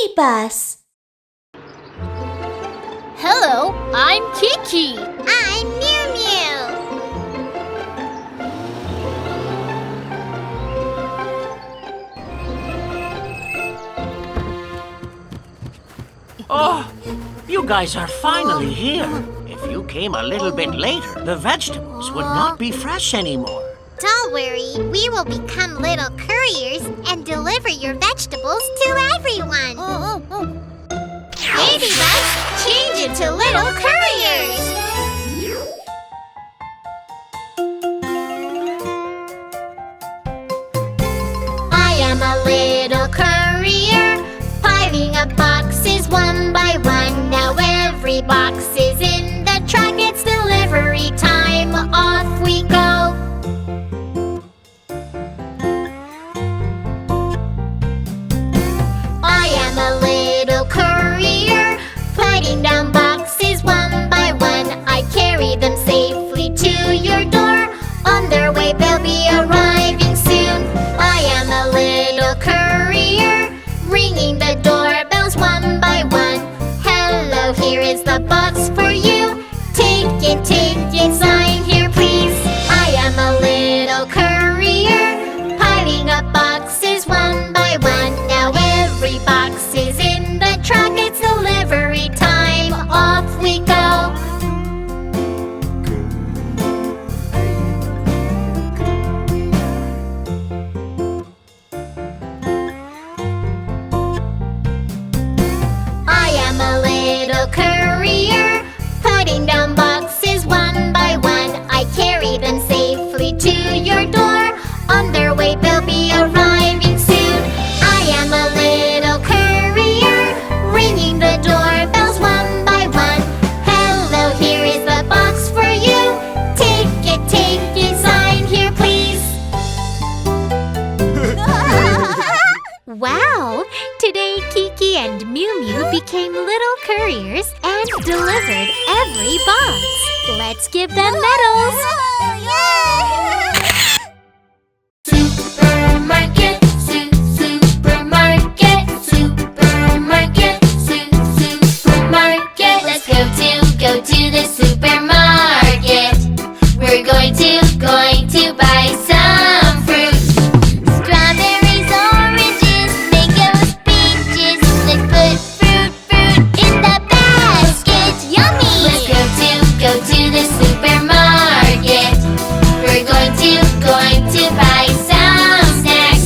BabyBus. Hello, I'm Kiki. I'm Miumiu. Oh, you guys are finally here. If you came a little bit later, the vegetables would not be fresh anymore. Don't worry, we will become little couriers and deliver your vegetables to everyone. BabyBus, change into little couriers. I am a little courier, piling up boxes one by one. Now every box is in the truck, it's delivery time. Off we go. I am a little courier, putting down boxes one by one. I carry them safely to your door. On their way, they'll be arriving soon. I am a little courier, ringing the doorbells one by one. Hello, here is the box for you. Take it, sign here please. I am a little courier, piling up boxes one by one. Now every box is in the truck, it's delivery time. Off we go. I am a little courier, putting down boxes one by one. I carry them safely to your door. On their way, they'll be arriving soon. I am a little courier, ringing the doorbells one by one. Hello, here is the box for you. Take it, sign here please. Wow! Today, Kiki and Miumiu became little couriers and delivered every box. Let's give them medals! Supermarket, supermarket, supermarket, supermarket. Let's go to the supermarket. We're going to buy some fruit. Strawberries, oranges, mangoes, peaches. Let's put fruit in the basket. Yummy! Let's go to the supermarket. We're going to buy some snacks.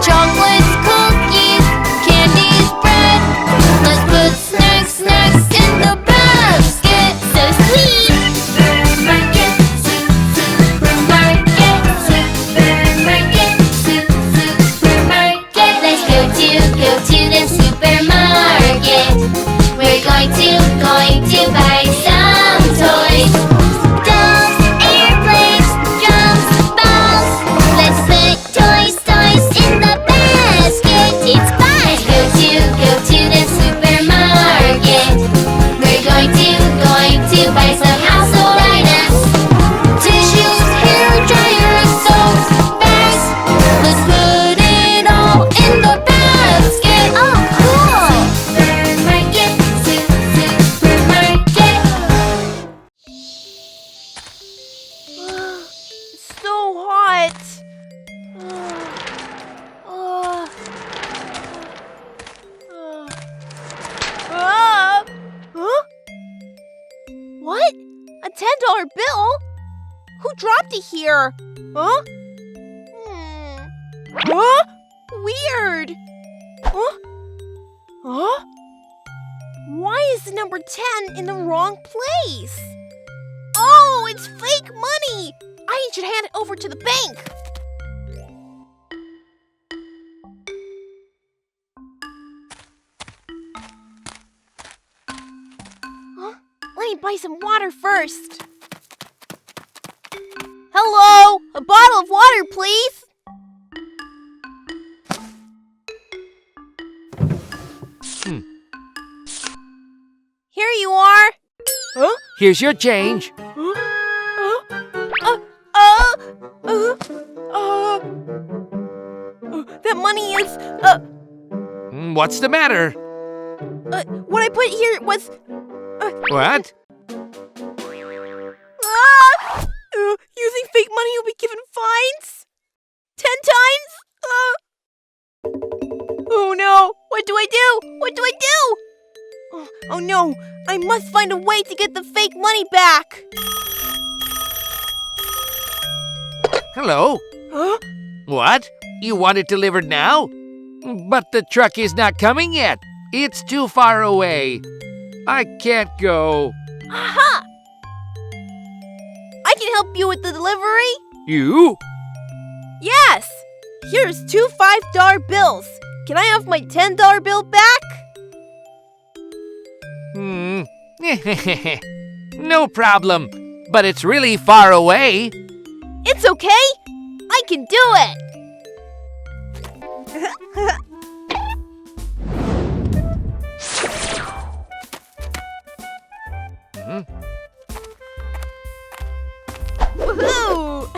Chocolates, cookies, candies, bread. Let's put snacks in the basket. So sweet! Supermarket, supermarket, supermarket, supermarket. Let's go to the supermarket. We're going to buy some toys. Dolls, airplanes, drums, balls. Let's put toys in the basket. It's fun. Let's go to the supermarket. We're going to buy some household items. Tissues, hair dryers, soaps, bags. Let's put it all in the basket. Oh, cool! Supermarket, supermarket. It's so hot. Huh? What? A $10 bill? Who dropped it here? Huh? Huh? Weird. Huh? Huh? Why is the number 10 in the wrong place? Oh, it's fake money! I should hand it over to the bank. Huh? Let me buy some water first. Hello? A bottle of water, please? Here you are. Huh? Here's your change. That money is, What's the matter? What I put here was... What? Using fake money, you'll be given fines? 10 times? Oh no! What do I do? What do I do? Oh no! I must find a way to get the fake money back! Hello? Huh? What? You want it delivered now? But the truck is not coming yet. It's too far away. I can't go. Aha! I can help you with the delivery? You? Yes! Here's 2 $5 bills. Can I have my $10 bill back? No problem. But it's really far away. It's okay. I can do it. Woohoo!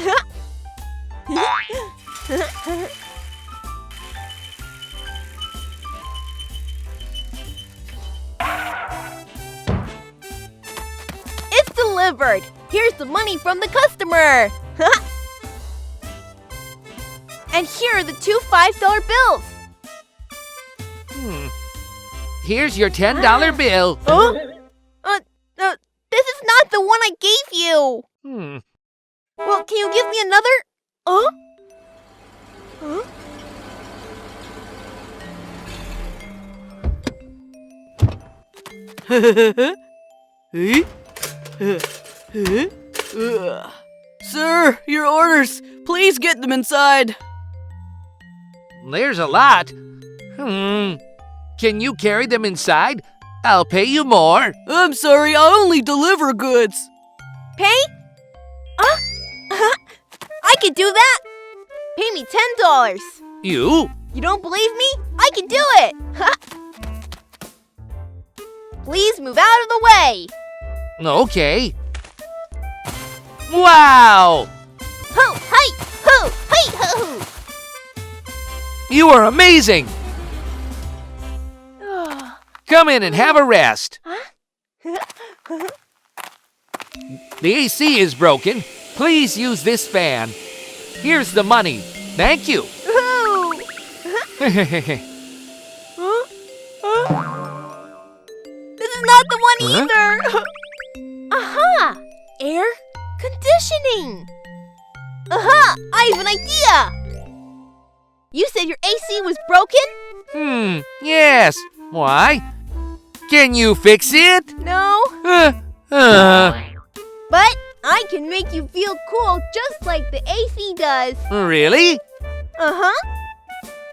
It's delivered. Here's the money from the customer. And here are the 2 $5 bills. Here's your $10 bill. Huh? This is not the one I gave you. Well, can you give me another? Huh? Sir, your orders. Please get them inside. There's a lot. Can you carry them inside? I'll pay you more. I'm sorry, I only deliver goods. Pay? I can do that. Pay me $10. You? You don't believe me? I can do it. Please move out of the way. Okay. Wow! Ho, hi, ho, hi, ho. You are amazing! Come in and have a rest. The AC is broken. Please use this fan. Here's the money. Thank you. This is not the one either. Aha! Air conditioning. Aha! I have an idea. You said your AC was broken? Yes. Why? Can you fix it? No. But I can make you feel cool just like the AC does. Really? Uh-huh.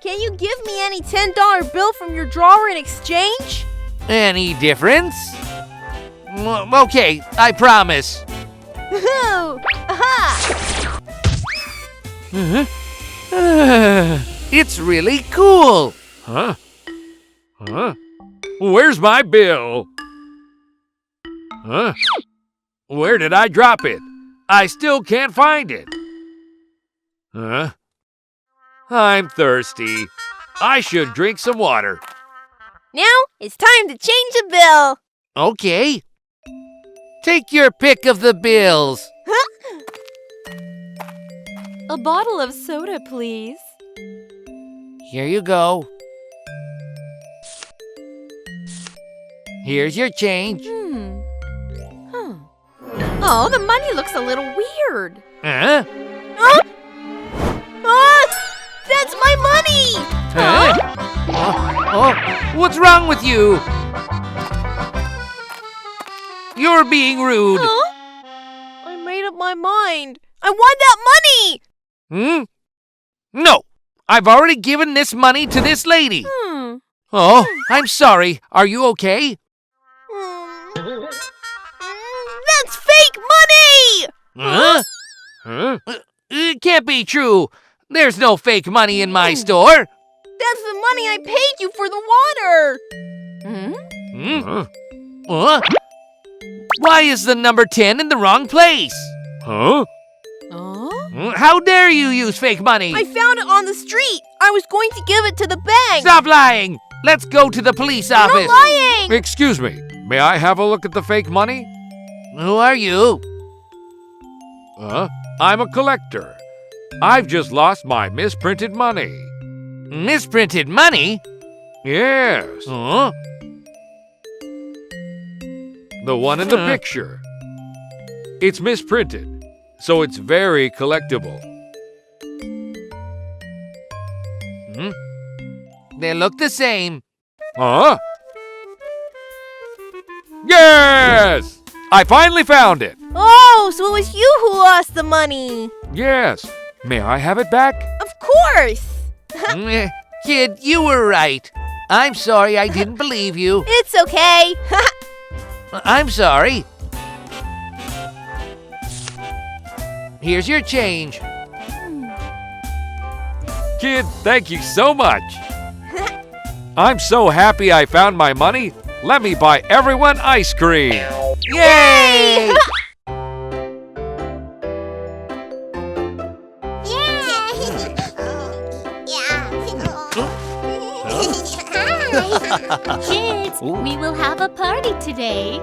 Can you give me any $10 bill from your drawer in exchange? Any difference? Okay, I promise. Aha! It's really cool. Huh? Where's my bill? Huh? Where did I drop it? I still can't find it. Huh? I'm thirsty. I should drink some water. Now it's time to change the bill. Okay. Take your pick of the bills. A bottle of soda, please. Here you go. Here's your change. Oh, the money looks a little weird. Huh? That's my money! Huh? Oh, what's wrong with you? You're being rude. I made up my mind. I want that money! No, I've already given this money to this lady. Oh, I'm sorry. Are you okay? That's fake money! It can't be true. There's no fake money in my store. That's the money I paid you for the water. Why is the number 10 in the wrong place? How dare you use fake money? I found it on the street. I was going to give it to the bank. Stop lying. Let's go to the police You're office. not lying! Excuse me. May I have a look at the fake money? Who are you? I'm a collector. I've just lost my misprinted money. Misprinted money? Yes. Huh? The one in the picture. It's misprinted, so it's very collectible. They look the same. Huh? Yes! I finally found it. Oh, so it was you who lost the money. Yes. May I have it back? Of course. Kid, you were right. I'm sorry I didn't believe you. It's okay. I'm sorry. Here's your change. Kid, thank you so much. I'm so happy I found my money. Let me buy everyone ice cream. Yay! Kids, we will have a party today.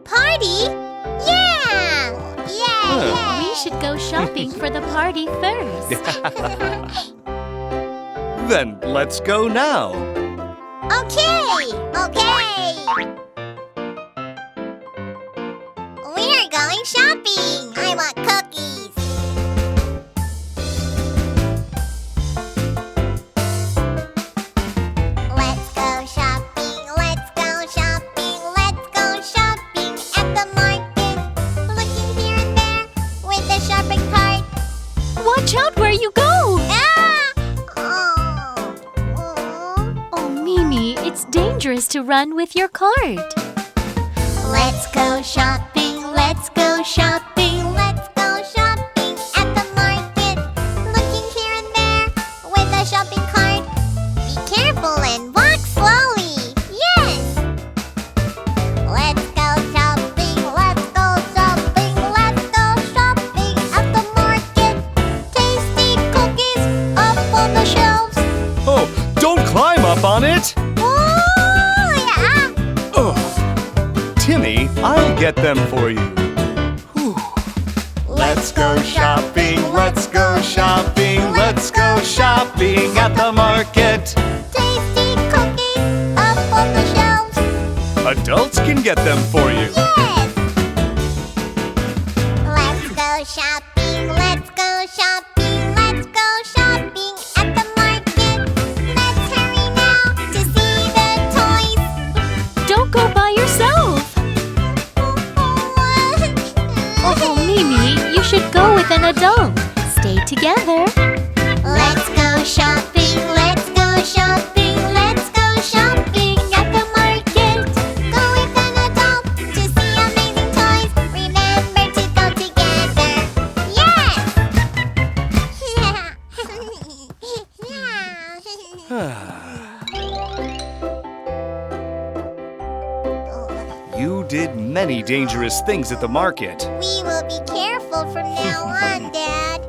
Party? Yeah! Yeah! We should go shopping for the party first. Then let's go now. Okay! We're going shopping! I want cookies! Let's go shopping, let's go shopping, let's go shopping at the market. Looking here and there with the shopping cart. Watch out where you go! Ah! Oh, Mimi, it's dangerous to run with your cart. Let's go shopping, let's go shopping, let's go shopping at the market. Looking here and there with a shopping cart. Be careful and walk slowly. Yes! Let's go shopping, let's go shopping, let's go shopping at the market. Tasty cookies up on the shelves. Oh, don't climb up on it! Oh, yeah! Ugh. Timmy, I'll get them for you. Whew. Let's go shopping, let's go shopping, let's go shopping at the market. Tasty cookies up on the shelves. Adults can get them for you. Yes! Let's go shopping, let's go shopping, let's go shopping at the market. Let's hurry now to see the toys. Don't go by yourself. Oh, Mimi, you should go with an adult. Stay together. Let's go shopping, let's go shopping, let's go shopping at the market. Go with an adult to see amazing toys. Remember to go together. Yes! You did many dangerous things at the market. We will be careful from now on, Dad.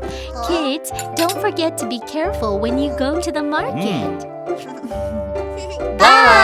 Kids, don't forget to be careful when you go to the market. Bye!